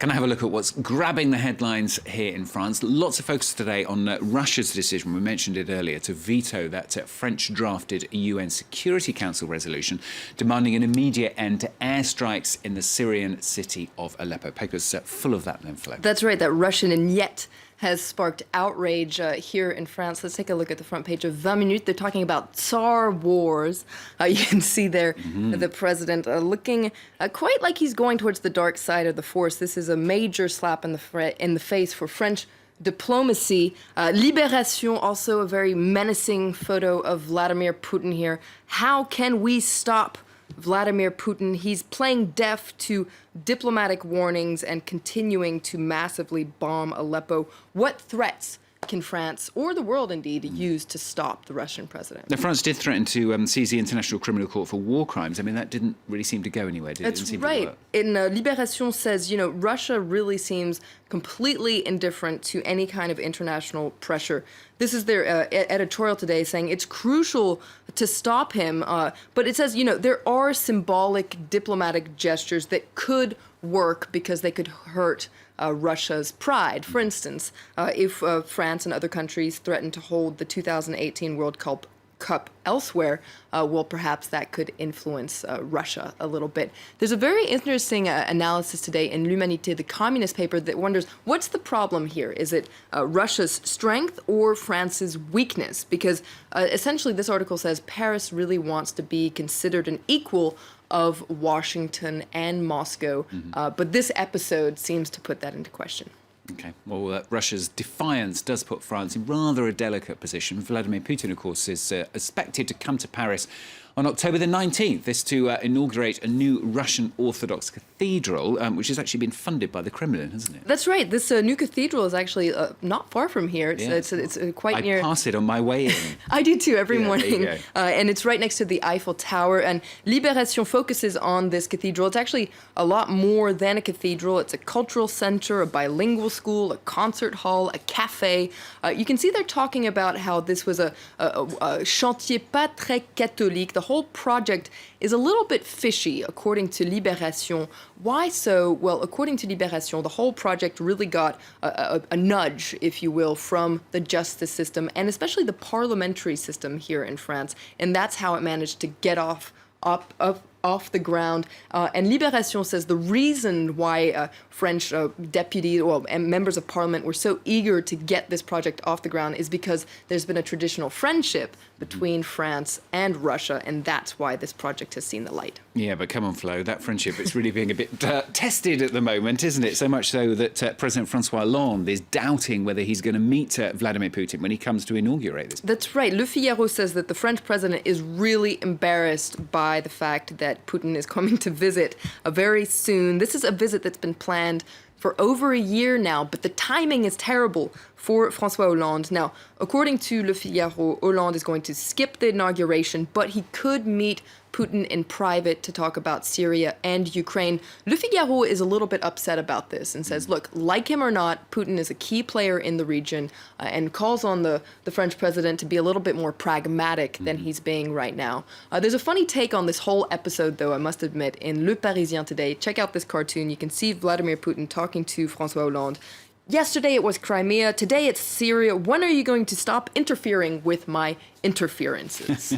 Can I have a look at what's grabbing the headlines here in France? Lots of focus today on Russia's decision, we mentioned it earlier, to veto that French-drafted UN Security Council resolution demanding an immediate end to airstrikes in the Syrian city of Aleppo. Papers full of that then, Flo. That's right, that Russian vignette has sparked outrage here in France. Let's take a look at the front page of 20 Minutes. They're talking about Tsar Wars. You can see there the president looking quite like he's going towards the dark side of the force. This is a major slap in the face for French diplomacy. Libération, also a very menacing photo of Vladimir Putin here. How can we stop Vladimir Putin? He's playing deaf to diplomatic warnings and continuing to massively bomb Aleppo. What threats can France, or the world indeed, use to stop the Russian president? Now, France did threaten to seize the International Criminal Court for war crimes. I mean, that didn't really seem to go anywhere, did it? That's right. And Libération says, you know, Russia really seems completely indifferent to any kind of international pressure. This is their editorial today, saying it's crucial to stop him. But it says, you know, there are symbolic diplomatic gestures that could work because they could hurt Russia's pride. For instance, if France and other countries threaten to hold the 2018 World Cup elsewhere, well, perhaps that could influence Russia a little bit. There's a very interesting analysis today in L'Humanité, the communist paper, that wonders, what's the problem here? Is it Russia's strength or France's weakness? Because essentially this article says Paris really wants to be considered an equal of Washington and Moscow, but this episode seems to put that into question. OK, well, Russia's defiance does put France in rather a delicate position. Vladimir Putin, of course, is expected to come to Paris on October the 19th, this to inaugurate a new Russian Orthodox cathedral, which has actually been funded by the Kremlin, hasn't it? That's right. This new cathedral is actually not far from here. It's quite near. I pass it on my way in. I do too, every morning. And it's right next to the Eiffel Tower. And Libération focuses on this cathedral. It's actually a lot more than a cathedral. It's a cultural center, a bilingual school, a concert hall, a cafe. You can see they're talking about how this was a chantier pas très catholique. The whole project is a little bit fishy, according to Libération. Why so? Well, according to Libération, the whole project really got a nudge, if you will, from the justice system and especially the parliamentary system here in France. And that's how it managed to get off the ground. And Libération says the reason why French deputies and members of parliament were so eager to get this project off the ground is because there's been a traditional friendship between France and Russia, and that's why this project has seen the light. Yeah, but come on, Flo, that friendship is really being a bit tested at the moment, isn't it? So much so that President François Hollande is doubting whether he's going to meet Vladimir Putin when he comes to inaugurate this. That's right. Le Figaro says that the French president is really embarrassed by the fact that Putin is coming to visit very soon. This is a visit that's been planned for over a year now, but the timing is terrible for François Hollande. Now, according to Le Figaro, Hollande is going to skip the inauguration, but he could meet Putin in private to talk about Syria and Ukraine. Le Figaro is a little bit upset about this and says, look, like him or not, Putin is a key player in the region, and calls on the French president to be a little bit more pragmatic than he's being right now. There's a funny take on this whole episode, though, I must admit, in Le Parisien today. Check out this cartoon. You can see Vladimir Putin talking to François Hollande. Yesterday it was Crimea, today it's Syria. When are you going to stop interfering with my interferences?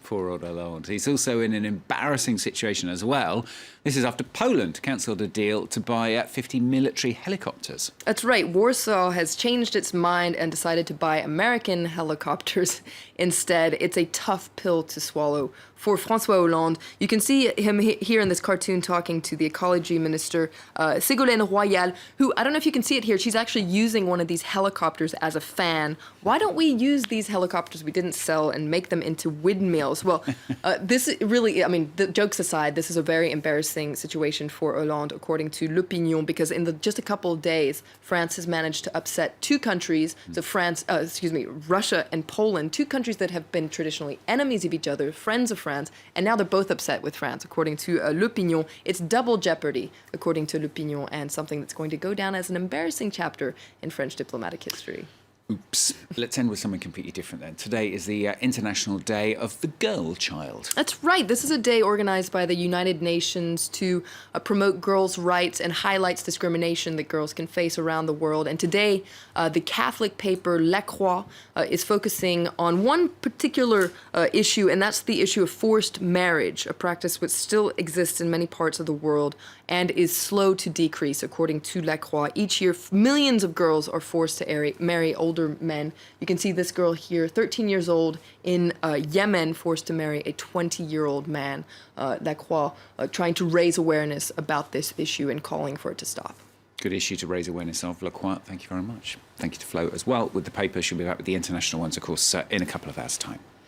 Poor old Hollande. He's also in an embarrassing situation as well. This is after Poland cancelled a deal to buy 50 military helicopters. That's right. Warsaw has changed its mind and decided to buy American helicopters instead. It's a tough pill to swallow for François Hollande. You can see him here in this cartoon talking to the ecology minister, Ségolène Royal, who, I don't know if you can see it here, she's actually using one of these helicopters as a fan. Why don't we use these helicopters we didn't sell and make them into windmills? Well, this really, I mean, the jokes aside, this is a very embarrassing situation for Hollande, according to L'Opinion, because in just a couple of days, France has managed to upset two countries, so Russia and Poland, two countries that have been traditionally enemies of each other, friends of France, and now they're both upset with France, according to L'Opinion. It's double jeopardy, according to L'Opinion, and something that's going to go down as an embarrassing chapter in French diplomatic history. Oops. Let's end with something completely different then. Today is the International Day of the Girl Child. That's right. This is a day organized by the United Nations to promote girls' rights and highlights discrimination that girls can face around the world. And today, the Catholic paper La Croix is focusing on one particular issue, and that's the issue of forced marriage, a practice which still exists in many parts of the world and is slow to decrease, according to La Croix. Each year, millions of girls are forced to marry older men. You can see this girl here, 13 years old, in Yemen, forced to marry a 20-year-old man. La Croix trying to raise awareness about this issue and calling for it to stop. Good issue to raise awareness of. La Croix, thank you very much. Thank you to Flo as well with the paper. She'll be back with the international ones, of course, in a couple of hours' time.